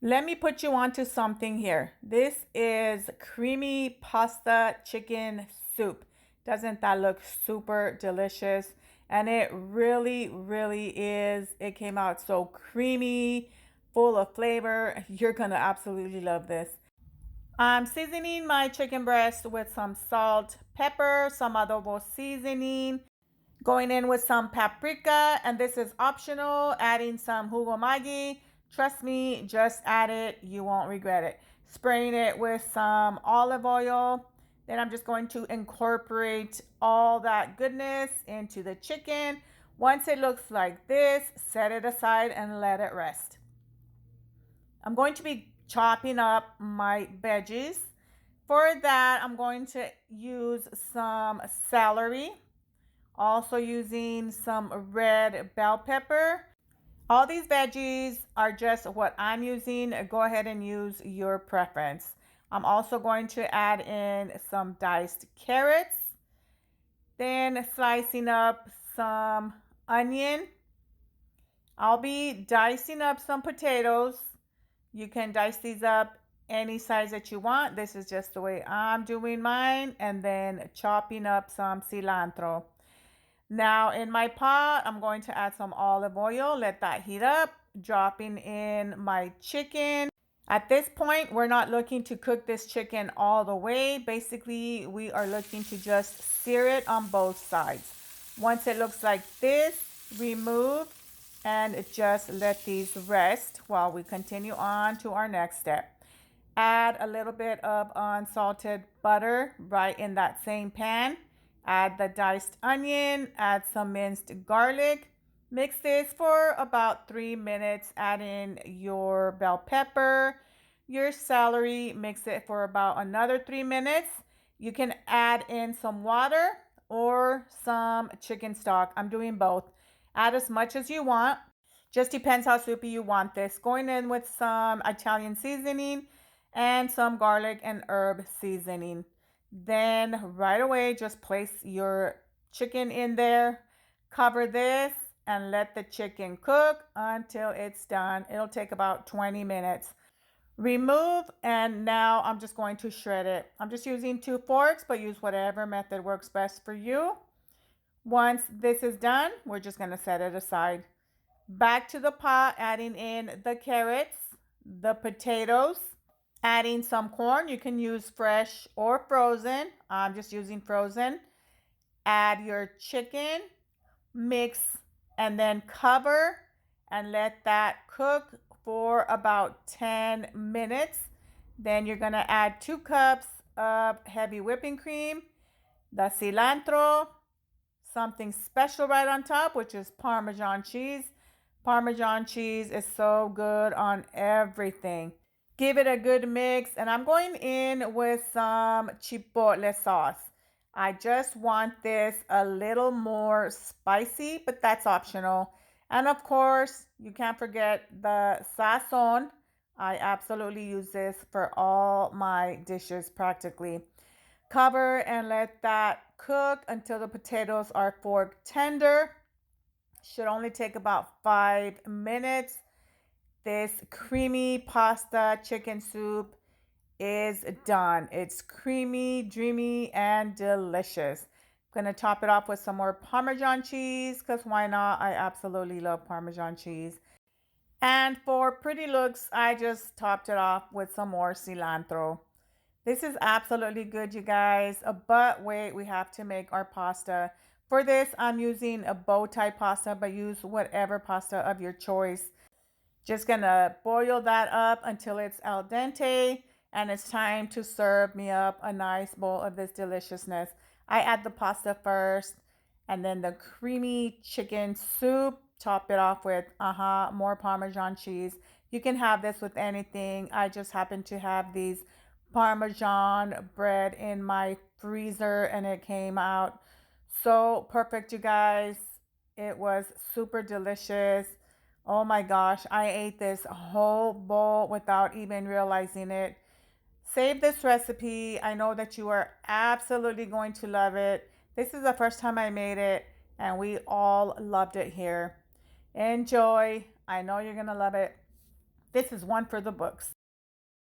Let me put you onto something here. This is creamy pasta chicken soup. Doesn't that look super delicious? And it really, really is. It came out so creamy, full of flavor. You're gonna absolutely love this. I'm seasoning my chicken breast with some salt, pepper, some adobo seasoning, going in with some paprika, and this is optional, adding some Jugo maggi. Trust me, just add it, you won't regret it. Spraying it with some olive oil. Then I'm just going to incorporate all that goodness into the chicken. Once it looks like this, set it aside and let it rest. I'm going to be chopping up my veggies. For that, I'm going to use some celery, also using some red bell pepper. All these veggies are just what I'm using. Go ahead and use your preference. I'm also going to add in some diced carrots, then slicing up some onion. I'll be dicing up some potatoes. You can dice these up any size that you want. This is just the way I'm doing mine. And then chopping up some cilantro. Now in my pot, I'm going to add some olive oil, let that heat up, dropping in my chicken. At this point, we're not looking to cook this chicken all the way. Basically, we are looking to just sear it on both sides. Once it looks like this, remove and just let these rest while we continue on to our next step. Add a little bit of unsalted butter right in that same pan. Add the diced onion, add some minced garlic. Mix this for about 3 minutes. Add in your bell pepper, your celery. Mix it for about another 3 minutes. You can add in some water or some chicken stock. I'm doing both. Add as much as you want. Just depends how soupy you want this. Going in with some Italian seasoning and some garlic and herb seasoning. Then right away, just place your chicken in there, cover this, and let the chicken cook until it's done. It'll take about 20 minutes. Remove, and now I'm just going to shred it. I'm just using 2 forks, but use whatever method works best for you. Once this is done, we're just going to set it aside. Back to the pot, adding in the carrots, the potatoes, adding some corn. You can use fresh or frozen. I'm just using frozen. Add your chicken, mix, and then cover and let that cook for about 10 minutes. Then you're going to add 2 cups of heavy whipping cream, the cilantro, something special right on top, which is Parmesan cheese. Parmesan cheese is so good on everything. Give it a good mix, and I'm going in with some chipotle sauce. I just want this a little more spicy, but that's optional. And of course, you can't forget the sazon. I absolutely use this for all my dishes practically. Cover and let that cook until the potatoes are fork tender. Should only take about 5 minutes. This creamy pasta chicken soup is done. It's creamy, dreamy, and delicious. I'm going to top it off with some more Parmesan cheese because why not? I absolutely love Parmesan cheese. And for pretty looks, I just topped it off with some more cilantro. This is absolutely good, you guys. But wait, we have to make our pasta. For this, I'm using a bow tie pasta, but use whatever pasta of your choice. Just gonna boil that up until it's al dente, and it's time to serve me up a nice bowl of this deliciousness. I add the pasta first, and then the creamy chicken soup. Top it off with more Parmesan cheese. You can have this with anything. I just happen to have these Parmesan bread in my freezer, and it came out so perfect, you guys. It was super delicious. Oh my gosh, I ate this whole bowl without even realizing it. Save this recipe. I know that you are absolutely going to love it. This is the first time I made it, and we all loved it here. Enjoy. I know you're going to love it. This is one for the books.